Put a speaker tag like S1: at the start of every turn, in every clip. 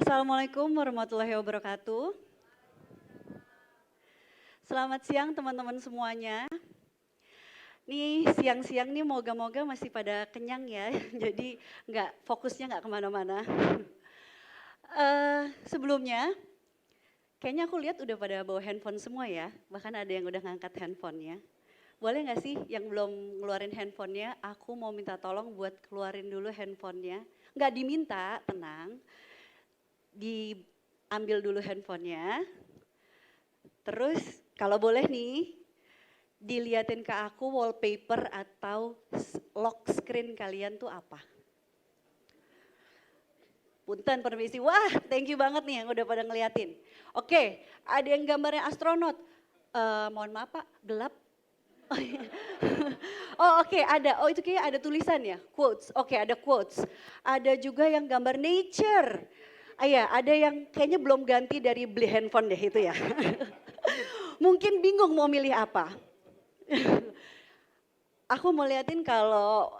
S1: Assalamualaikum warahmatullahi wabarakatuh. Selamat siang teman-teman semuanya. Nih siang-siang nih moga-moga masih pada kenyang ya, jadi fokusnya nggak kemana-mana. Sebelumnya, kayaknya aku lihat udah pada bawa handphone semua ya, bahkan ada yang udah ngangkat handphonenya. Boleh nggak sih yang belum ngeluarin handphonenya, aku mau minta tolong buat keluarin dulu handphonenya. Nggak diminta, tenang. Diambil dulu handphonenya, terus kalau boleh nih, diliatin ke aku wallpaper atau lock screen kalian tuh apa. Punten permisi, wah thank you banget nih yang udah pada ngeliatin. Oke, ada yang gambarnya astronot. Mohon maaf Pak, gelap. Oh oke, ada, itu kayak ada tulisan ya, quotes. Oke, ada quotes. Ada juga yang gambar nature. Iya, ada yang kayaknya belum ganti dari beli handphone deh itu ya. Mungkin bingung mau milih apa. Aku mau liatin kalau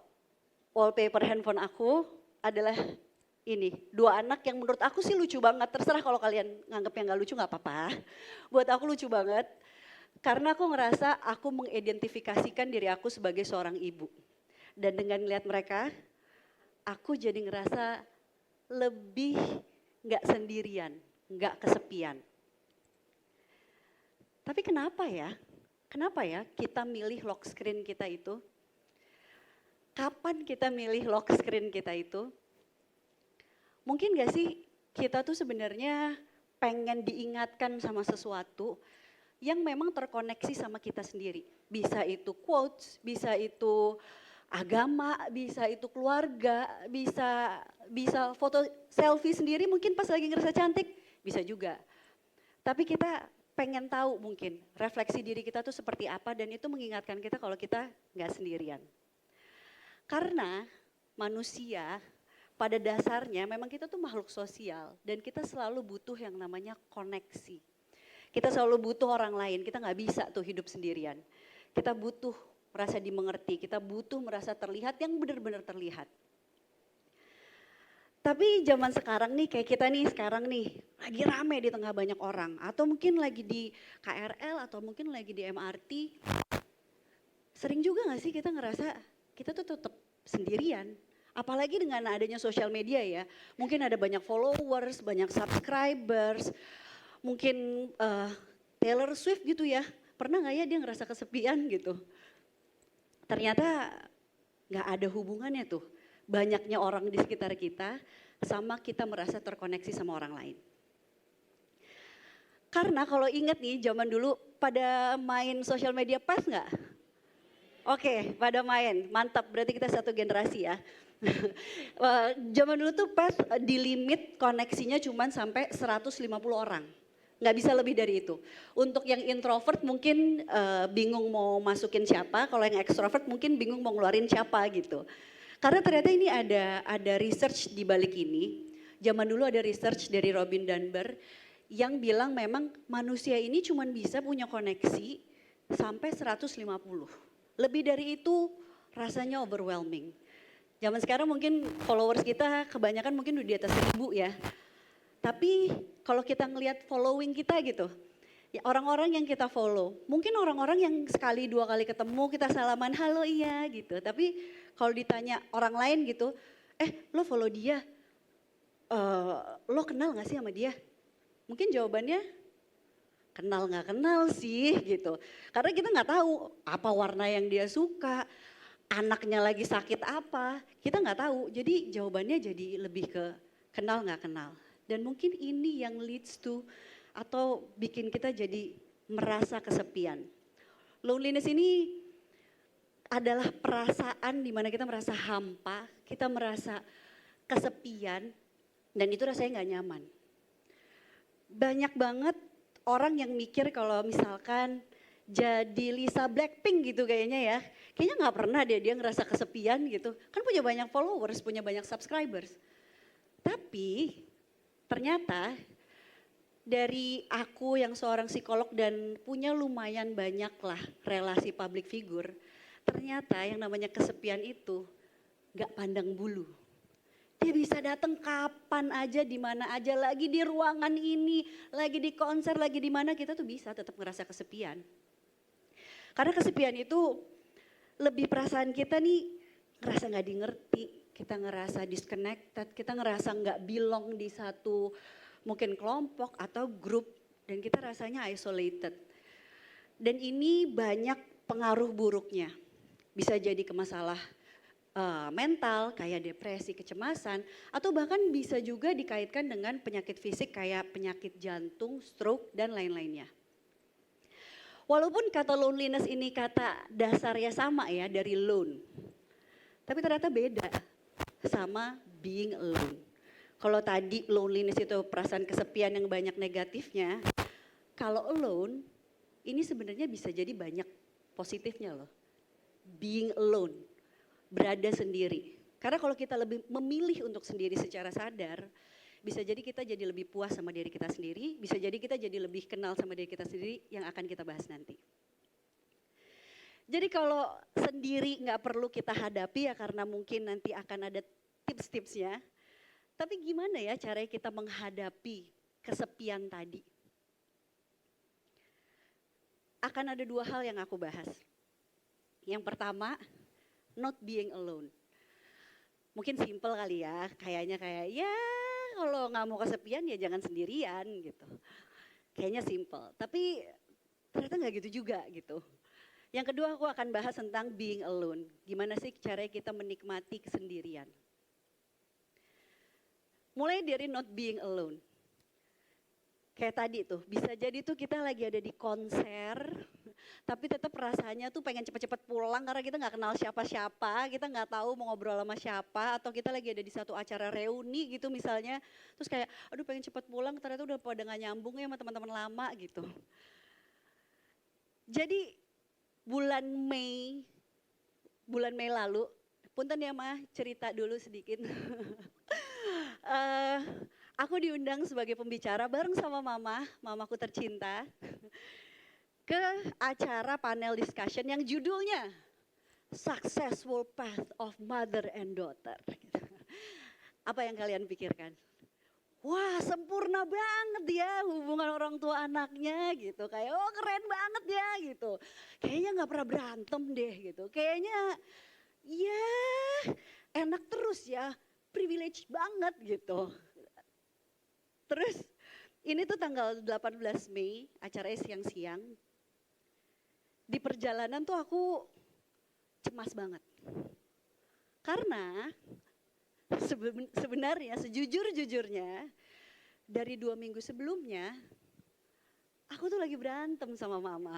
S1: wallpaper handphone aku adalah ini, dua anak yang menurut aku sih lucu banget. Terserah kalau kalian nganggep yang gak lucu gak apa-apa. Buat aku lucu banget. Karena aku ngerasa aku mengidentifikasikan diri aku sebagai seorang ibu. Dan dengan lihat mereka, aku jadi ngerasa lebih gak sendirian, gak kesepian. Tapi kenapa ya? Kenapa ya kita milih lock screen kita itu? Kapan kita milih lock screen kita itu? Mungkin gak sih kita tuh sebenarnya pengen diingatkan sama sesuatu yang memang terkoneksi sama kita sendiri. Bisa itu quotes, bisa itu agama, bisa itu keluarga, bisa foto selfie sendiri mungkin pas lagi ngerasa cantik, bisa juga. Tapi kita pengen tahu mungkin refleksi diri kita tuh seperti apa dan itu mengingatkan kita kalau kita nggak sendirian. Karena manusia pada dasarnya memang kita tuh makhluk sosial dan kita selalu butuh yang namanya koneksi. Kita selalu butuh orang lain, kita nggak bisa tuh hidup sendirian. Kita butuh merasa dimengerti, kita butuh merasa terlihat yang benar-benar terlihat. Tapi zaman sekarang nih kayak kita nih sekarang nih lagi rame di tengah banyak orang atau mungkin lagi di KRL atau mungkin lagi di MRT. Sering juga gak sih kita ngerasa kita tuh tetap sendirian. Apalagi dengan adanya sosial media ya. Mungkin ada banyak followers, banyak subscribers. Mungkin Taylor Swift gitu ya. Pernah gak ya dia ngerasa kesepian gitu. Ternyata gak ada hubungannya tuh. Banyaknya orang di sekitar kita sama kita merasa terkoneksi sama orang lain. Karena kalau inget nih zaman dulu pada main sosial media pas nggak? Oke, pada main, mantap berarti kita satu generasi ya. Zaman dulu tuh pas di limit koneksinya cuma sampai 150 orang. Nggak bisa lebih dari itu. Untuk yang introvert mungkin bingung mau masukin siapa, kalau yang extrovert mungkin bingung mau ngeluarin siapa gitu. Karena ternyata ini ada research di balik ini. Zaman dulu ada research dari Robin Dunbar yang bilang memang manusia ini cuma bisa punya koneksi sampai 150. Lebih dari itu rasanya overwhelming. Zaman sekarang mungkin followers kita kebanyakan mungkin udah di atas 1000 ya. Tapi kalau kita ngelihat following kita gitu, ya orang-orang yang kita follow, mungkin orang-orang yang sekali dua kali ketemu kita salaman halo iya gitu. Tapi kalau ditanya orang lain gitu, lo follow dia, lo kenal gak sih sama dia? Mungkin jawabannya kenal gak kenal sih gitu. Karena kita gak tahu apa warna yang dia suka, anaknya lagi sakit apa, kita gak tahu. Jadi jawabannya jadi lebih ke kenal gak kenal. Dan mungkin ini yang leads to atau bikin kita jadi merasa kesepian. Loneliness ini adalah perasaan di mana kita merasa hampa, kita merasa kesepian, dan itu rasanya nggak nyaman. Banyak banget orang yang mikir kalau misalkan jadi Lisa Blackpink gitu kayaknya ya, kayaknya nggak pernah dia ngerasa kesepian gitu, kan punya banyak followers, punya banyak subscribers. Tapi ternyata dari aku yang seorang psikolog dan punya lumayan banyak lah relasi public figure, ternyata yang namanya kesepian itu gak pandang bulu. Dia bisa datang kapan aja, di mana aja, lagi di ruangan ini, lagi di konser, lagi di mana, kita tuh bisa tetap ngerasa kesepian. Karena kesepian itu lebih perasaan kita nih ngerasa nggak dimengerti, kita ngerasa disconnected, kita ngerasa nggak belong di satu mungkin kelompok atau grup, dan kita rasanya isolated. Dan ini banyak pengaruh buruknya. Bisa jadi ke masalah mental kayak depresi, kecemasan, atau bahkan bisa juga dikaitkan dengan penyakit fisik kayak penyakit jantung, stroke, dan lain-lainnya. Walaupun kata loneliness ini kata dasarnya sama ya, dari lone, tapi ternyata beda sama being alone. Kalau tadi loneliness itu perasaan kesepian yang banyak negatifnya, kalau alone ini sebenarnya bisa jadi banyak positifnya loh. Being alone, berada sendiri. Karena kalau kita lebih memilih untuk sendiri secara sadar, bisa jadi kita jadi lebih puas sama diri kita sendiri, bisa jadi kita jadi lebih kenal sama diri kita sendiri yang akan kita bahas nanti. Jadi kalau sendiri nggak perlu kita hadapi ya karena mungkin nanti akan ada tips-tipsnya. Tapi gimana ya caranya kita menghadapi kesepian tadi? Akan ada dua hal yang aku bahas. Yang pertama, not being alone. Mungkin simple kali ya, kayaknya kayak ya kalau nggak mau kesepian ya jangan sendirian gitu. Kayaknya simple, tapi ternyata nggak gitu juga gitu. Yang kedua aku akan bahas tentang being alone. Gimana sih caranya kita menikmati kesendirian. Mulai dari not being alone. Kayak tadi tuh, bisa jadi tuh kita lagi ada di konser, tapi tetap rasanya tuh pengen cepet-cepet pulang karena kita nggak kenal siapa-siapa, kita nggak tahu mau ngobrol sama siapa, atau kita lagi ada di satu acara reuni gitu misalnya, terus kayak aduh pengen cepet pulang ternyata udah pada nggak nyambung ya sama teman-teman lama gitu. Jadi bulan Mei lalu, punten ya mah cerita dulu sedikit. Aku diundang sebagai pembicara bareng sama mamaku tercinta, ke acara panel discussion yang judulnya Successful Path of Mother and Daughter. Apa yang kalian pikirkan? Wah sempurna banget ya hubungan orang tua anaknya gitu. Kayak oh keren banget ya gitu. Kayaknya gak pernah berantem deh gitu. Kayaknya ya enak terus ya, privilege banget gitu. Terus ini tuh tanggal 18 Mei, acaranya siang-siang. Di perjalanan tuh aku cemas banget. Karena sebenarnya sejujur-jujurnya dari 2 minggu sebelumnya aku tuh lagi berantem sama mama.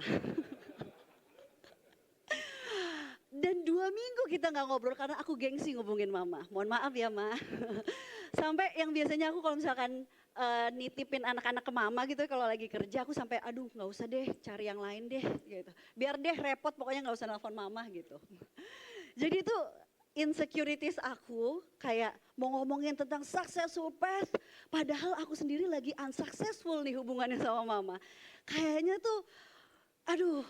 S1: Dan 2 minggu kita gak ngobrol karena aku gengsi ngubungin mama. Mohon maaf ya ma. Sampai yang biasanya aku kalau misalkan nitipin anak-anak ke mama gitu kalau lagi kerja aku sampai aduh nggak usah deh cari yang lain deh gitu. Biar deh repot pokoknya nggak usah nelfon mama gitu. Jadi itu insecurities aku kayak mau ngomongin tentang successful path padahal aku sendiri lagi unsuccessful nih hubungannya sama mama. Kayaknya tuh aduh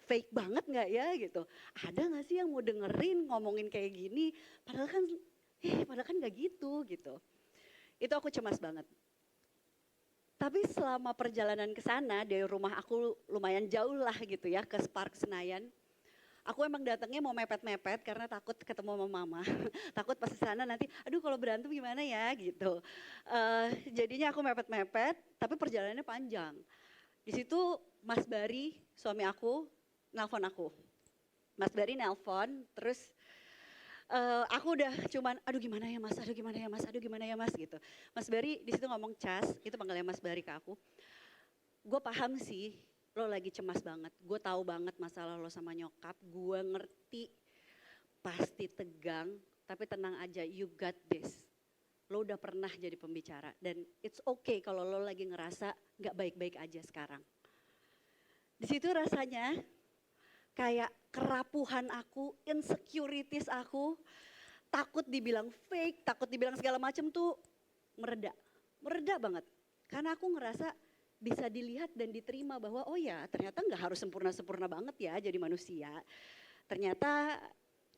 S1: fake banget nggak ya gitu. Ada nggak sih yang mau dengerin ngomongin kayak gini padahal kan nggak gitu gitu. Itu aku cemas banget. Tapi selama perjalanan ke sana dari rumah aku lumayan jauh lah gitu ya ke Spark Senayan. Aku emang datangnya mau mepet-mepet karena takut ketemu sama mama. Takut pas di sana nanti aduh kalau berantem gimana ya gitu. Jadinya aku mepet-mepet tapi perjalanannya panjang. Di situ Mas Bari suami aku nelpon aku. Mas Bari nelpon terus aku udah cuman aduh gimana ya mas, aduh gimana ya mas, aduh gimana ya mas gitu. Mas Bari di situ ngomong Cas, itu panggilnya Mas Bari ke aku. Gue paham sih lo lagi cemas banget, gue tahu banget masalah lo sama nyokap, gue ngerti pasti tegang, tapi tenang aja, you got this. Lo udah pernah jadi pembicara dan it's okay kalau lo lagi ngerasa gak baik-baik aja sekarang. Di situ rasanya kayak kerapuhan aku, insecurities aku, takut dibilang fake, takut dibilang segala macam tuh mereda banget. Karena aku ngerasa bisa dilihat dan diterima bahwa oh ya ternyata nggak harus sempurna-sempurna banget ya jadi manusia. Ternyata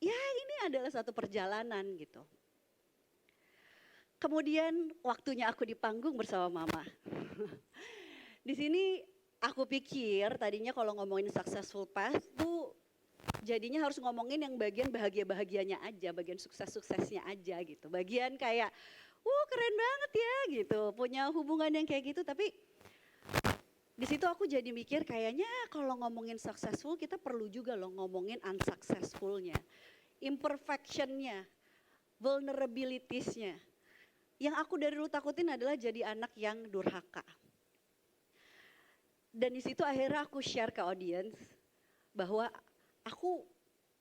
S1: ya ini adalah satu perjalanan gitu. Kemudian waktunya aku di panggung bersama mama. Di sini aku pikir tadinya kalau ngomongin successful past tuh jadinya harus ngomongin yang bagian bahagia-bahagianya aja, bagian sukses-suksesnya aja gitu. Bagian kayak, keren banget ya gitu, punya hubungan yang kayak gitu. Tapi di situ aku jadi mikir kayaknya kalau ngomongin successful kita perlu juga loh ngomongin unsuccessfulnya, imperfectionnya, vulnerabilitiesnya. Yang aku dari dulu takutin adalah jadi anak yang durhaka. Dan di situ akhirnya aku share ke audience bahwa aku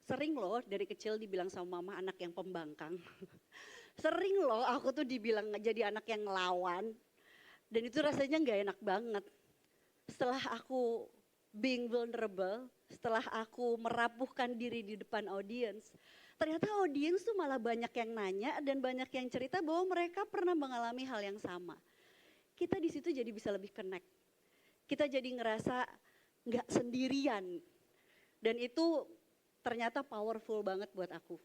S1: sering loh dari kecil dibilang sama mama anak yang pembangkang. Sering loh aku tuh dibilang jadi anak yang ngelawan. Dan itu rasanya nggak enak banget. Setelah aku being vulnerable, setelah aku merapuhkan diri di depan audience, ternyata audience tuh malah banyak yang nanya dan banyak yang cerita bahwa mereka pernah mengalami hal yang sama. Kita di situ jadi bisa lebih connect. Kita jadi ngerasa nggak sendirian. Dan itu ternyata powerful banget buat aku.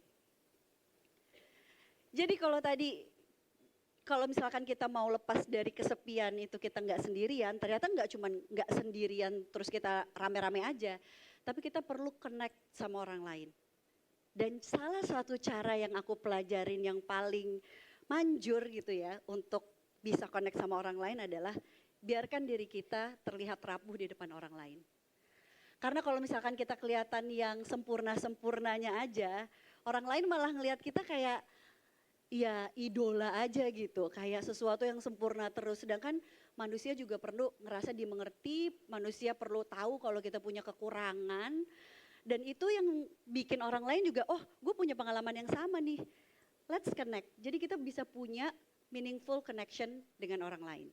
S1: Jadi kalau misalkan kita mau lepas dari kesepian itu kita nggak sendirian, ternyata nggak cuma nggak sendirian terus kita rame-rame aja, tapi kita perlu connect sama orang lain. Dan salah satu cara yang aku pelajarin yang paling manjur gitu ya untuk bisa connect sama orang lain adalah biarkan diri kita terlihat rapuh di depan orang lain. Karena kalau misalkan kita kelihatan yang sempurna-sempurnanya aja, orang lain malah ngelihat kita kayak ya idola aja gitu, kayak sesuatu yang sempurna terus. Sedangkan manusia juga perlu ngerasa dimengerti, manusia perlu tahu kalau kita punya kekurangan. Dan itu yang bikin orang lain juga, oh gue punya pengalaman yang sama nih, let's connect. Jadi kita bisa punya meaningful connection dengan orang lain.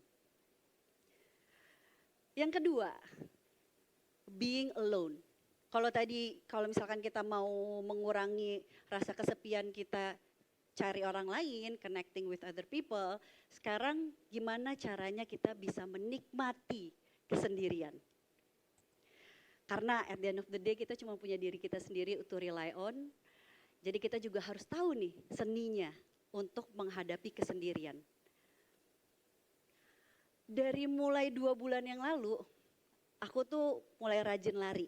S1: Yang kedua, being alone. Kalau misalkan kita mau mengurangi rasa kesepian kita, cari orang lain, connecting with other people, sekarang gimana caranya kita bisa menikmati kesendirian. Karena at the end of the day kita cuma punya diri kita sendiri to rely on, jadi kita juga harus tahu nih seninya untuk menghadapi kesendirian. Dari mulai 2 bulan yang lalu, aku tuh mulai rajin lari.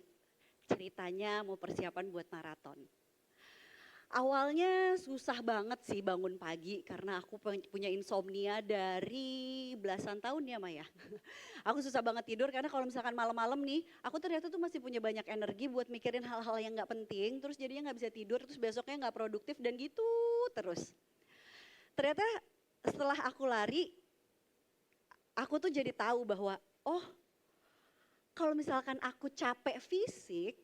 S1: Ceritanya mau persiapan buat maraton. Awalnya susah banget sih bangun pagi karena aku punya insomnia dari belasan tahun ya Maya. Aku susah banget tidur karena kalau misalkan malam-malam nih, aku ternyata tuh masih punya banyak energi buat mikirin hal-hal yang gak penting, terus jadinya gak bisa tidur, terus besoknya gak produktif dan gitu terus. Ternyata setelah aku lari, aku tuh jadi tahu bahwa kalau misalkan aku capek fisik,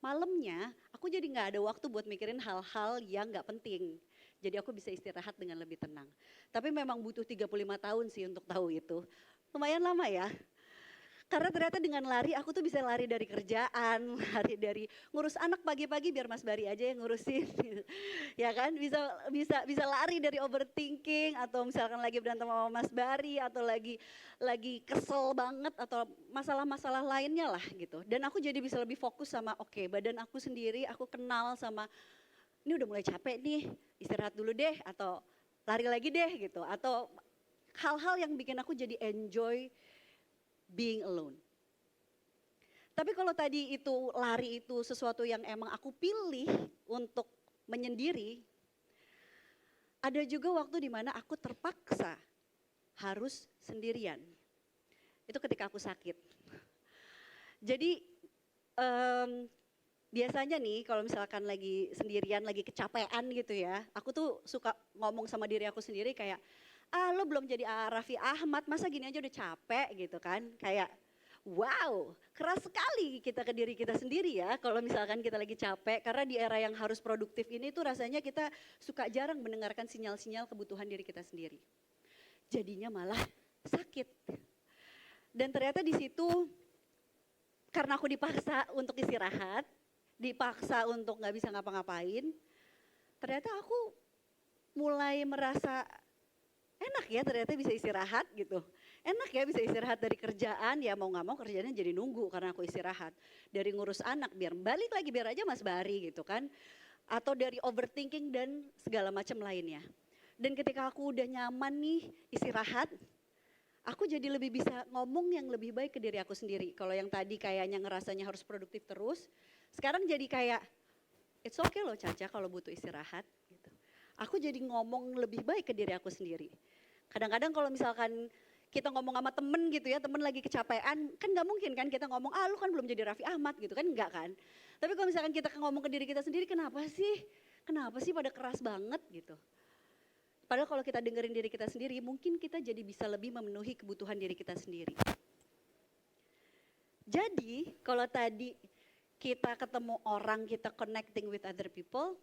S1: malamnya aku jadi nggak ada waktu buat mikirin hal-hal yang nggak penting. Jadi aku bisa istirahat dengan lebih tenang. Tapi memang butuh 35 tahun sih untuk tahu itu. Lumayan lama ya. Karena ternyata dengan lari aku tuh bisa lari dari kerjaan, lari dari ngurus anak pagi-pagi biar Mas Bari aja yang ngurusin. Ya kan, bisa lari dari overthinking atau misalkan lagi berantem sama Mas Bari atau lagi kesel banget atau masalah-masalah lainnya lah gitu. Dan aku jadi bisa lebih fokus sama badan aku sendiri, aku kenal sama ini udah mulai capek nih, istirahat dulu deh atau lari lagi deh gitu atau hal-hal yang bikin aku jadi enjoy being alone. Tapi kalau tadi itu lari itu sesuatu yang emang aku pilih untuk menyendiri, ada juga waktu di mana aku terpaksa harus sendirian. Itu ketika aku sakit. Jadi biasanya nih kalau misalkan lagi sendirian, lagi kecapean gitu ya, aku tuh suka ngomong sama diri aku sendiri kayak, lo belum jadi Raffi Ahmad, masa gini aja udah capek gitu kan. Kayak wow, keras sekali kita ke diri kita sendiri ya kalau misalkan kita lagi capek. Karena di era yang harus produktif ini tuh rasanya kita suka jarang mendengarkan sinyal-sinyal kebutuhan diri kita sendiri. Jadinya malah sakit. Dan ternyata di situ karena aku dipaksa untuk istirahat, dipaksa untuk gak bisa ngapa-ngapain, ternyata aku mulai merasa enak ya ternyata bisa istirahat gitu. Enak ya bisa istirahat dari kerjaan, ya mau gak mau kerjanya jadi nunggu karena aku istirahat. Dari ngurus anak biar balik lagi biar aja Mas Bari gitu kan. Atau dari overthinking dan segala macam lainnya. Dan ketika aku udah nyaman nih istirahat, aku jadi lebih bisa ngomong yang lebih baik ke diri aku sendiri. Kalau yang tadi kayaknya ngerasanya harus produktif terus, sekarang jadi kayak it's okay loh Caca kalau butuh istirahat gitu. Aku jadi ngomong lebih baik ke diri aku sendiri. Kadang-kadang kalau misalkan kita ngomong sama temen gitu ya, temen lagi kecapean, kan nggak mungkin kan kita ngomong, ah lu kan belum jadi Raffi Ahmad gitu kan, enggak kan. Tapi kalau misalkan kita ngomong ke diri kita sendiri, kenapa sih pada keras banget gitu. Padahal kalau kita dengerin diri kita sendiri, mungkin kita jadi bisa lebih memenuhi kebutuhan diri kita sendiri. Jadi kalau tadi kita ketemu orang, kita connecting with other people,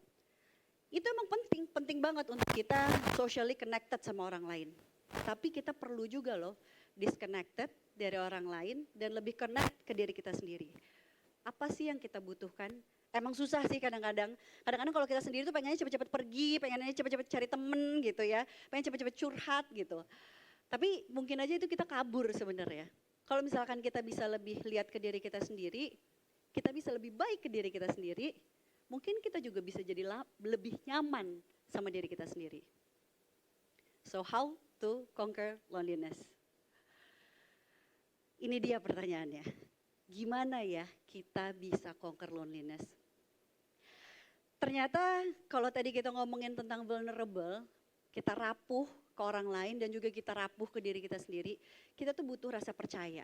S1: itu emang penting banget untuk kita socially connected sama orang lain. Tapi kita perlu juga loh disconnected dari orang lain dan lebih connect ke diri kita sendiri. Apa sih yang kita butuhkan? Emang susah sih kadang-kadang. Kadang-kadang kalau kita sendiri tuh pengennya cepet-cepet pergi, pengennya cepet-cepet cari temen gitu ya, pengen cepet-cepet curhat gitu. Tapi mungkin aja itu kita kabur sebenarnya. Kalau misalkan kita bisa lebih lihat ke diri kita sendiri, kita bisa lebih baik ke diri kita sendiri, mungkin kita juga bisa jadi lebih nyaman sama diri kita sendiri. So how to conquer loneliness? Ini dia pertanyaannya. Gimana ya kita bisa conquer loneliness? Ternyata kalau tadi kita ngomongin tentang vulnerable, kita rapuh ke orang lain dan juga kita rapuh ke diri kita sendiri, kita tuh butuh rasa percaya.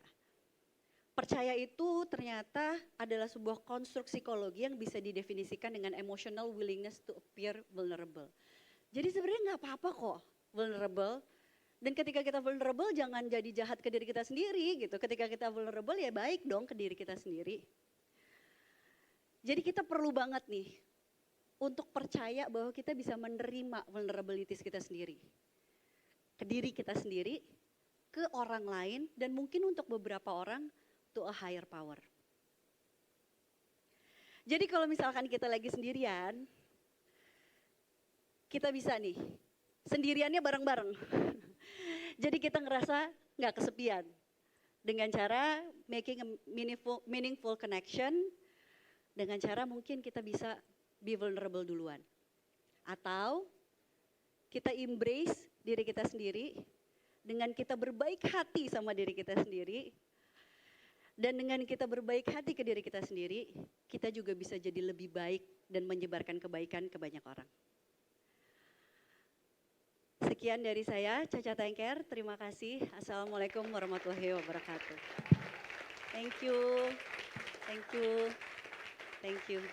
S1: Percaya itu ternyata adalah sebuah konstruk psikologi yang bisa didefinisikan dengan emotional willingness to appear vulnerable. Jadi sebenarnya nggak apa-apa kok vulnerable. Dan ketika kita vulnerable jangan jadi jahat ke diri kita sendiri gitu. Ketika kita vulnerable ya baik dong ke diri kita sendiri. Jadi kita perlu banget nih untuk percaya bahwa kita bisa menerima vulnerabilities kita sendiri. Ke diri kita sendiri, ke orang lain, dan mungkin untuk beberapa orang to a higher power. Jadi kalau misalkan kita lagi sendirian, kita bisa nih, sendiriannya bareng-bareng. Jadi kita ngerasa nggak kesepian. Dengan cara making a meaningful connection, dengan cara mungkin kita bisa be vulnerable duluan. Atau kita embrace diri kita sendiri dengan kita berbaik hati sama diri kita sendiri. Dan dengan kita berbaik hati ke diri kita sendiri, kita juga bisa jadi lebih baik dan menyebarkan kebaikan ke banyak orang. Sekian dari saya, Caca Tengker. Terima kasih. Assalamualaikum warahmatullahi wabarakatuh. Thank you. Thank you. Thank you.